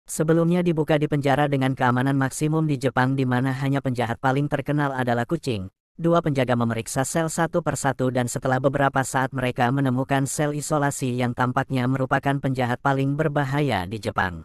Sebelumnya dibuka di penjara dengan keamanan maksimum di Jepang di mana hanya penjahat paling terkenal adalah kucing. Dua penjaga memeriksa sel satu persatu dan setelah beberapa saat mereka menemukan sel isolasi yang tampaknya merupakan penjahat paling berbahaya di Jepang.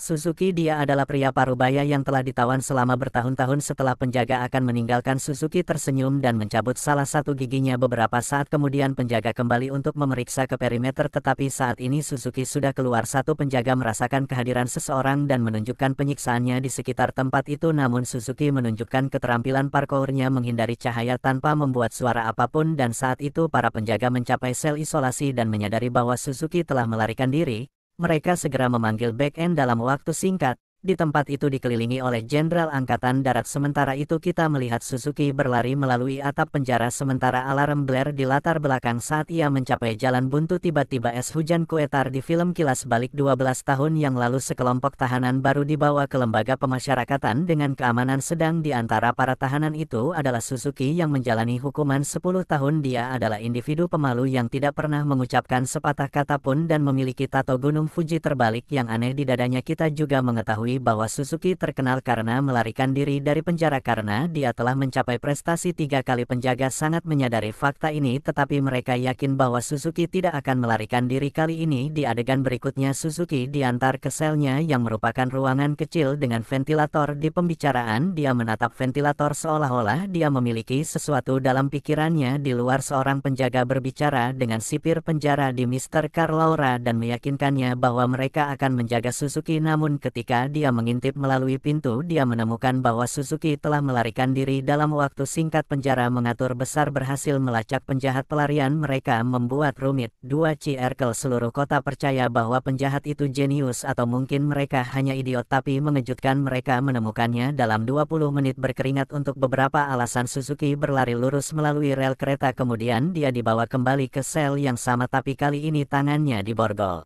Suzuki dia adalah pria parubaya yang telah ditawan selama bertahun-tahun setelah penjaga akan meninggalkan. Suzuki tersenyum dan mencabut salah satu giginya beberapa saat kemudian penjaga kembali untuk memeriksa ke perimeter tetapi saat ini Suzuki sudah keluar. Satu penjaga merasakan kehadiran seseorang dan menunjukkan penyiksaannya di sekitar tempat itu namun Suzuki menunjukkan keterampilan parkournya menghindari cahaya tanpa membuat suara apapun dan saat itu para penjaga mencapai sel isolasi dan menyadari bahwa Suzuki telah melarikan diri. Mereka segera memanggil back-end dalam waktu singkat. Di tempat itu dikelilingi oleh Jenderal Angkatan Darat. Sementara itu kita melihat Suzuki berlari melalui atap penjara sementara alarm Blair di latar belakang saat ia mencapai jalan buntu. Tiba-tiba es hujan kuetar di film Kilas Balik 12 tahun yang lalu. Sekelompok tahanan baru dibawa ke lembaga pemasyarakatan dengan keamanan sedang. Di antara para tahanan itu adalah Suzuki yang menjalani hukuman 10 tahun. Dia adalah individu pemalu yang tidak pernah mengucapkan sepatah kata pun dan memiliki tato Gunung Fuji terbalik yang aneh di dadanya. Kita juga mengetahui bahwa Suzuki terkenal karena melarikan diri dari penjara karena dia telah mencapai prestasi 3 kali. Penjaga sangat menyadari fakta ini tetapi mereka yakin bahwa Suzuki tidak akan melarikan diri kali ini. Di adegan berikutnya Suzuki diantar ke selnya yang merupakan ruangan kecil dengan ventilator. Di pembicaraan dia menatap ventilator seolah-olah dia memiliki sesuatu dalam pikirannya. Di luar seorang penjaga berbicara dengan sipir penjara di Mr. Carlaura dan meyakinkannya bahwa mereka akan menjaga Suzuki namun ketika dia mengintip melalui pintu dia menemukan bahwa Suzuki telah melarikan diri dalam waktu singkat. Penjara mengatur besar berhasil melacak penjahat. Pelarian mereka membuat rumit. 2 circle seluruh kota percaya bahwa penjahat itu jenius atau mungkin mereka hanya idiot tapi mengejutkan mereka menemukannya dalam 20 menit berkeringat untuk beberapa alasan. Suzuki berlari lurus melalui rel kereta kemudian dia dibawa kembali ke sel yang sama tapi kali ini tangannya diborgol.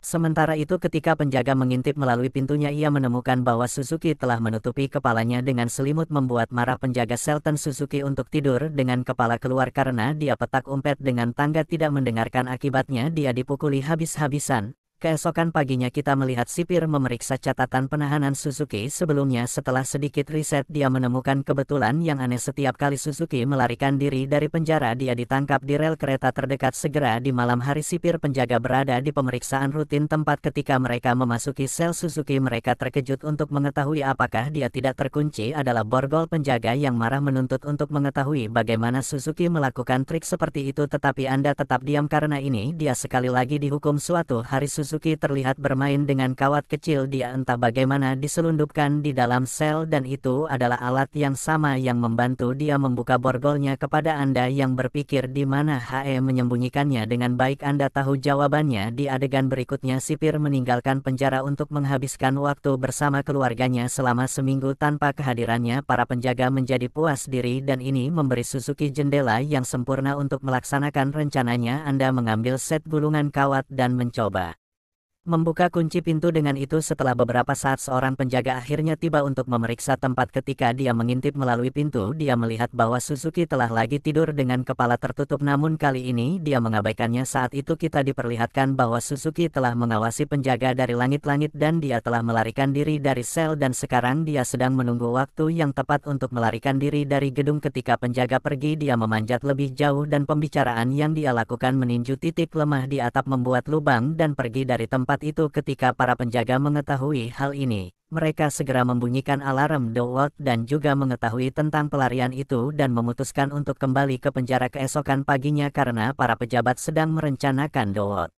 Sementara itu ketika penjaga mengintip melalui pintunya ia menemukan bahwa Suzuki telah menutupi kepalanya dengan selimut membuat marah penjaga Selton Suzuki untuk tidur dengan kepala keluar karena dia petak umpet dengan tangga tidak mendengarkan akibatnya dia dipukuli habis-habisan. Keesokan paginya kita melihat sipir memeriksa catatan penahanan Suzuki sebelumnya. Setelah sedikit riset dia menemukan kebetulan yang aneh. Setiap kali Suzuki melarikan diri dari penjara dia ditangkap di rel kereta terdekat. Segera di malam hari sipir penjaga berada di pemeriksaan rutin tempat. Ketika mereka memasuki sel Suzuki mereka terkejut untuk mengetahui apakah dia tidak terkunci. Adalah borgol penjaga yang marah menuntut untuk mengetahui bagaimana Suzuki melakukan trik seperti itu tetapi Anda tetap diam karena ini dia sekali lagi dihukum. Suatu hari Suzuki terlihat bermain dengan kawat kecil. Dia entah bagaimana diselundupkan di dalam sel dan itu adalah alat yang sama yang membantu dia membuka borgolnya. Kepada Anda yang berpikir di mana HE menyembunyikannya dengan baik Anda tahu jawabannya. Di adegan berikutnya sipir meninggalkan penjara untuk menghabiskan waktu bersama keluarganya selama seminggu. Tanpa kehadirannya para penjaga menjadi puas diri dan ini memberi Suzuki jendela yang sempurna untuk melaksanakan rencananya. Anda mengambil set gulungan kawat dan mencoba membuka kunci pintu. Dengan itu setelah beberapa saat seorang penjaga akhirnya tiba untuk memeriksa tempat. Ketika dia mengintip melalui pintu dia melihat bahwa Suzuki telah lagi tidur dengan kepala tertutup namun kali ini dia mengabaikannya. Saat itu kita diperlihatkan bahwa Suzuki telah mengawasi penjaga dari langit-langit dan dia telah melarikan diri dari sel dan sekarang dia sedang menunggu waktu yang tepat untuk melarikan diri dari gedung. Ketika penjaga pergi dia memanjat lebih jauh dan pembicaraan yang dia lakukan meninju titik lemah di atap membuat lubang dan pergi dari tempat itu. Ketika para penjaga mengetahui hal ini, mereka segera membunyikan alarm The Vault dan juga mengetahui tentang pelarian itu dan memutuskan untuk kembali ke penjara keesokan paginya karena para pejabat sedang merencanakan The Vault.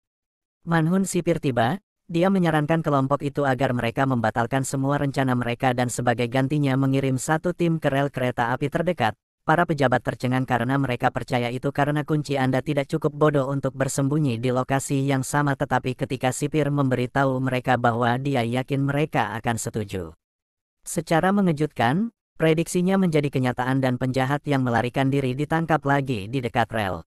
Manhun sipir tiba. Dia menyarankan kelompok itu agar mereka membatalkan semua rencana mereka dan sebagai gantinya mengirim satu tim ke rel kereta api terdekat. Para pejabat tercengang karena mereka percaya itu karena kunci Anda tidak cukup bodoh untuk bersembunyi di lokasi yang sama tetapi ketika sipir memberitahu mereka bahwa dia yakin mereka akan setuju. Secara mengejutkan, prediksinya menjadi kenyataan dan penjahat yang melarikan diri ditangkap lagi di dekat rel.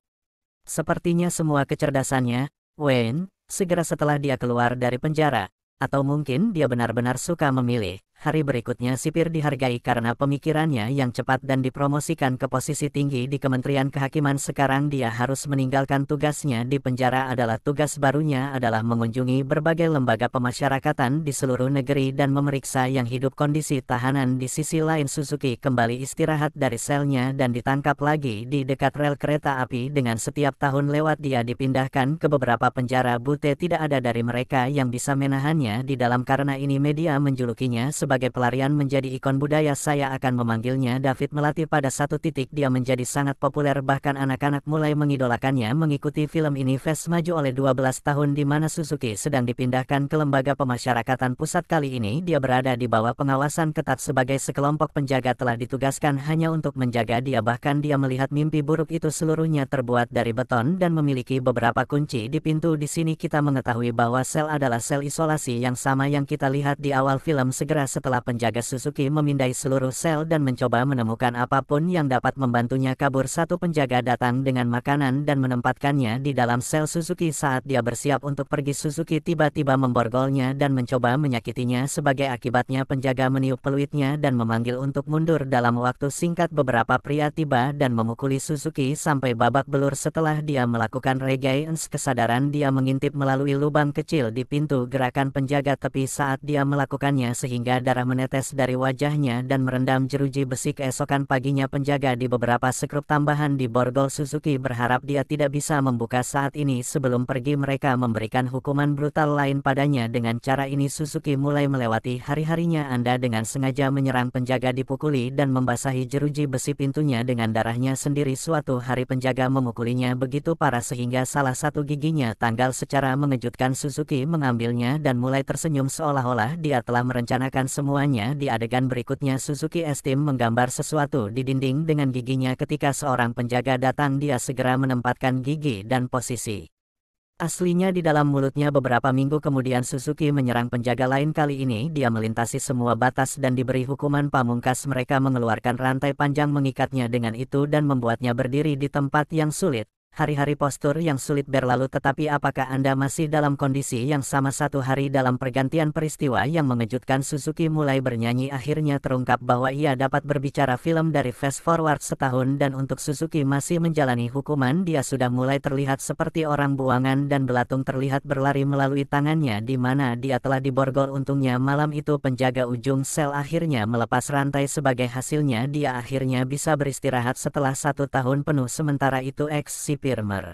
Sepertinya semua kecerdasannya, Wayne, segera setelah dia keluar dari penjara, atau mungkin dia benar-benar suka memilih, Hari berikutnya sipir dihargai karena pemikirannya yang cepat dan dipromosikan ke posisi tinggi di Kementerian Kehakiman. Sekarang dia harus meninggalkan tugasnya di penjara. Tugas barunya adalah mengunjungi berbagai lembaga pemasyarakatan di seluruh negeri dan memeriksa yang hidup kondisi tahanan. Di sisi lain, Suzuki kembali istirahat dari selnya dan ditangkap lagi di dekat rel kereta api. Dengan setiap tahun lewat dia dipindahkan ke beberapa penjara bute. Tidak ada dari mereka yang bisa menahannya di dalam. Karena ini media menjulukinya sebagai pelarian menjadi ikon budaya. Saya akan memanggilnya David Melati. Pada satu titik dia menjadi sangat populer, bahkan anak-anak mulai mengidolakannya. Mengikuti film ini Fast Maju oleh 12 tahun di mana Suzuki sedang dipindahkan ke lembaga pemasyarakatan pusat. Kali ini dia berada di bawah pengawasan ketat sebagai sekelompok penjaga telah ditugaskan hanya untuk menjaga dia. Bahkan dia melihat mimpi buruk itu seluruhnya terbuat dari beton dan memiliki beberapa kunci di pintu. Di sini kita mengetahui bahwa sel adalah sel isolasi yang sama yang kita lihat di awal film. Segera setelah penjaga Suzuki memindai seluruh sel dan mencoba menemukan apapun yang dapat membantunya kabur, satu penjaga datang dengan makanan dan menempatkannya di dalam sel Suzuki. Saat dia bersiap untuk pergi, Suzuki tiba-tiba memborgolnya dan mencoba menyakitinya. Sebagai akibatnya penjaga meniup peluitnya dan memanggil untuk mundur. Dalam waktu singkat beberapa pria tiba dan memukuli Suzuki sampai babak belur. Setelah dia melakukan regain kesadaran, dia mengintip melalui lubang kecil di pintu gerakan penjaga tepi saat dia melakukannya sehingga darah menetes dari wajahnya dan merendam jeruji besi. Keesokan paginya penjaga di beberapa sekrup tambahan di borgol Suzuki berharap dia tidak bisa membuka saat ini. Sebelum pergi mereka memberikan hukuman brutal lain padanya. Dengan cara ini Suzuki mulai melewati hari-harinya. Anda dengan sengaja menyerang penjaga, dipukuli dan membasahi jeruji besi pintunya dengan darahnya sendiri. Suatu hari penjaga memukulinya begitu parah sehingga salah satu giginya tanggal. Secara mengejutkan Suzuki mengambilnya dan mulai tersenyum seolah-olah dia telah merencanakan semuanya. Di adegan berikutnya Suzuki Estim menggambar sesuatu di dinding dengan giginya. Ketika seorang penjaga datang dia segera menempatkan gigi dan posisi aslinya di dalam mulutnya. Beberapa minggu kemudian Suzuki menyerang penjaga lain. Kali ini dia melintasi semua batas dan diberi hukuman pamungkas. Mereka mengeluarkan rantai panjang mengikatnya dengan itu dan membuatnya berdiri di tempat yang sulit. Hari-hari postur yang sulit berlalu, tetapi apakah Anda masih dalam kondisi yang sama? Satu hari dalam pergantian peristiwa yang mengejutkan, Suzuki mulai bernyanyi. Akhirnya terungkap bahwa ia dapat berbicara. Film dari fast forward setahun dan untuk Suzuki masih menjalani hukuman. Dia sudah mulai terlihat seperti orang buangan dan belatung terlihat berlari melalui tangannya di mana dia telah diborgol. Untungnya malam itu penjaga ujung sel akhirnya melepas rantai. Sebagai hasilnya dia akhirnya bisa beristirahat setelah 1 tahun penuh. Sementara itu Firmer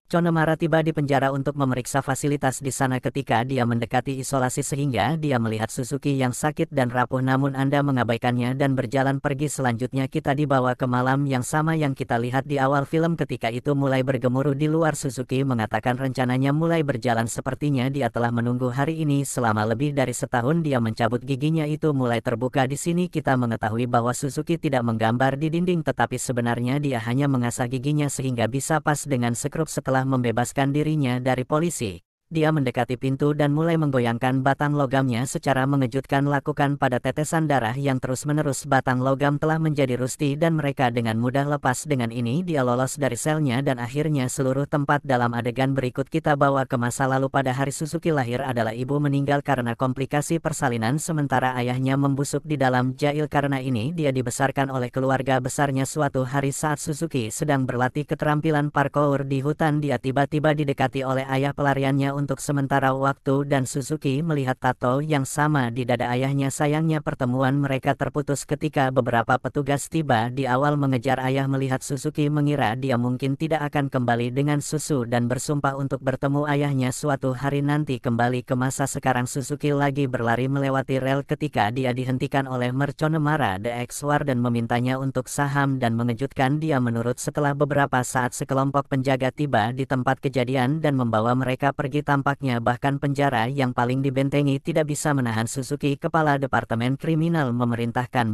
Chonomara tiba di penjara untuk memeriksa fasilitas di sana. Ketika dia mendekati isolasi sehingga dia melihat Suzuki yang sakit dan rapuh, namun Anda mengabaikannya dan berjalan pergi. Selanjutnya kita dibawa ke malam yang sama yang kita lihat di awal film. Ketika itu mulai bergemuruh di luar. Suzuki mengatakan rencananya mulai berjalan. Sepertinya dia telah menunggu hari ini selama lebih dari setahun. Dia mencabut giginya itu mulai terbuka. Di sini kita mengetahui bahwa Suzuki tidak menggambar di dinding, tetapi sebenarnya dia hanya mengasah giginya sehingga bisa pas dengan sekrup. Setelah membebaskan dirinya dari polisi, dia mendekati pintu dan mulai menggoyangkan batang logamnya secara mengejutkan. Lakukan pada tetesan darah yang terus-menerus. Batang logam telah menjadi rusti dan mereka dengan mudah lepas. Dengan ini dia lolos dari selnya dan akhirnya seluruh tempat. Dalam adegan berikut kita bawa ke masa lalu. Pada hari Suzuki lahir adalah ibu meninggal karena komplikasi persalinan sementara ayahnya membusuk di dalam jail. Karena ini dia dibesarkan oleh keluarga besarnya. Suatu hari saat Suzuki sedang berlatih keterampilan parkour di hutan, dia tiba-tiba didekati oleh ayah pelariannya untuk sementara waktu dan Suzuki melihat tato yang sama di dada ayahnya. Sayangnya pertemuan mereka terputus ketika beberapa petugas tiba. Di awal mengejar ayah melihat Suzuki mengira dia mungkin tidak akan kembali dengan susu dan bersumpah untuk bertemu ayahnya suatu hari nanti. Kembali ke masa sekarang, Suzuki lagi berlari melewati rel ketika dia dihentikan oleh Chonomara the ex-warden memintanya untuk saham dan mengejutkan dia menurut. Setelah beberapa saat sekelompok penjaga tiba di tempat kejadian dan membawa mereka pergi. Tampaknya bahkan penjara yang paling dibentengi tidak bisa menahan Suzuki. Kepala Departemen Kriminal memerintahkan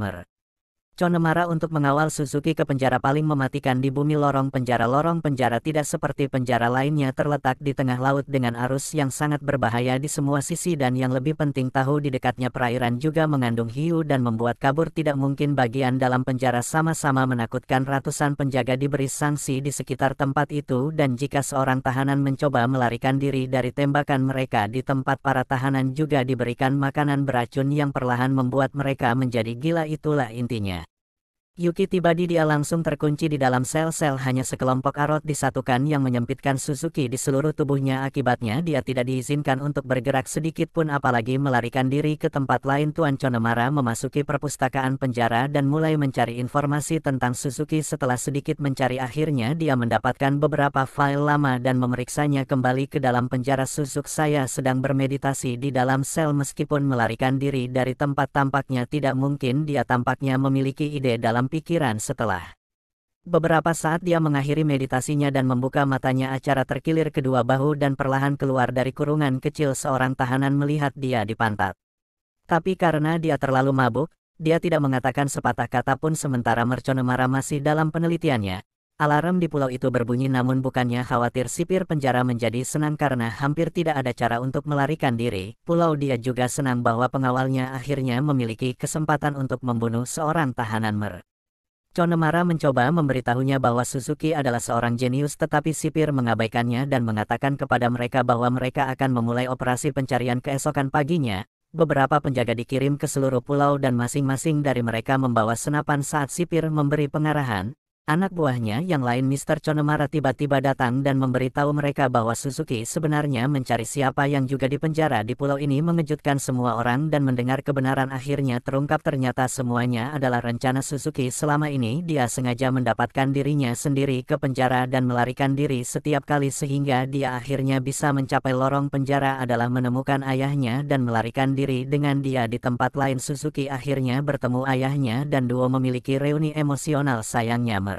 Connemara untuk mengawal Suzuki ke penjara paling mematikan di bumi. Lorong penjara tidak seperti penjara lainnya, terletak di tengah laut dengan arus yang sangat berbahaya di semua sisi, dan yang lebih penting, tahu di dekatnya perairan juga mengandung hiu dan membuat kabur tidak mungkin. Bagian dalam penjara sama-sama menakutkan. Ratusan penjaga diberi sanksi di sekitar tempat itu, dan jika seorang tahanan mencoba melarikan diri dari tembakan mereka di tempat, para tahanan juga diberikan makanan beracun yang perlahan membuat mereka menjadi gila. Itulah intinya. Yuki tiba dia langsung terkunci di dalam sel-sel. Hanya sekelompok arot disatukan yang menyempitkan Suzuki di seluruh tubuhnya. Akibatnya dia tidak diizinkan untuk bergerak sedikit pun, apalagi melarikan diri ke tempat lain. Tuan Connemara memasuki perpustakaan penjara dan mulai mencari informasi tentang Suzuki. Setelah sedikit mencari, akhirnya dia mendapatkan beberapa file lama dan memeriksanya kembali ke dalam penjara. Suzuki, saya sedang bermeditasi di dalam sel. Meskipun melarikan diri dari tempat tampaknya tidak mungkin, dia tampaknya memiliki ide dalam pikiran. Setelah beberapa saat dia mengakhiri meditasinya dan membuka matanya, acara terkilir kedua bahu dan perlahan keluar dari kurungan kecil. Seorang tahanan melihat dia di pantat. Tapi karena dia terlalu mabuk, dia tidak mengatakan sepatah kata pun. Sementara Connemara masih dalam penelitiannya, alarm di pulau itu berbunyi. Namun bukannya khawatir, sipir penjara menjadi senang karena hampir tidak ada cara untuk melarikan diri. Pulau dia juga senang bahwa pengawalnya akhirnya memiliki kesempatan untuk membunuh seorang tahanan. Connemara mencoba memberitahunya bahwa Suzuki adalah seorang jenius, tetapi sipir mengabaikannya dan mengatakan kepada mereka bahwa mereka akan memulai operasi pencarian keesokan paginya. Beberapa penjaga dikirim ke seluruh pulau dan masing-masing dari mereka membawa senapan. Saat sipir memberi pengarahan, anak buahnya yang lain, Mr. Connemara, tiba-tiba datang dan memberitahu mereka bahwa Suzuki sebenarnya mencari siapa yang juga dipenjara di pulau ini. Mengejutkan semua orang, dan mendengar kebenaran akhirnya terungkap. Ternyata semuanya adalah rencana Suzuki. Selama ini dia sengaja mendapatkan dirinya sendiri ke penjara dan melarikan diri setiap kali sehingga dia akhirnya bisa mencapai lorong penjara adalah menemukan ayahnya dan melarikan diri dengan dia di tempat lain. Suzuki akhirnya bertemu ayahnya dan duo memiliki reuni emosional. Sayangnya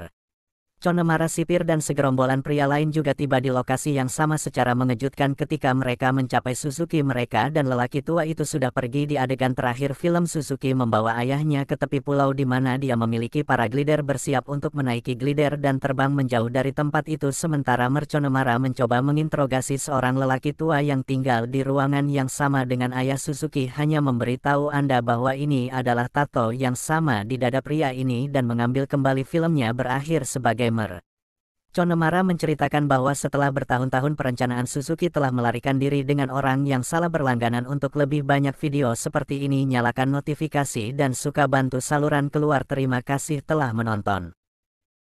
Connemara, sipir, dan segerombolan pria lain juga tiba di lokasi yang sama secara mengejutkan. Ketika mereka mencapai Suzuki, mereka dan lelaki tua itu sudah pergi. Di adegan terakhir film, Suzuki membawa ayahnya ke tepi pulau di mana dia memiliki para glider bersiap untuk menaiki glider dan terbang menjauh dari tempat itu. Sementara Connemara mencoba menginterogasi seorang lelaki tua yang tinggal di ruangan yang sama dengan ayah Suzuki. Hanya memberitahu Anda bahwa ini adalah tato yang sama di dada pria ini dan mengambil kembali. Filmnya berakhir sebagai Connemara menceritakan bahwa setelah bertahun-tahun perencanaan, Suzuki telah melarikan diri dengan orang yang salah berlangganan. Untuk lebih banyak video seperti ini, nyalakan notifikasi dan suka bantu saluran keluar. Terima kasih telah menonton.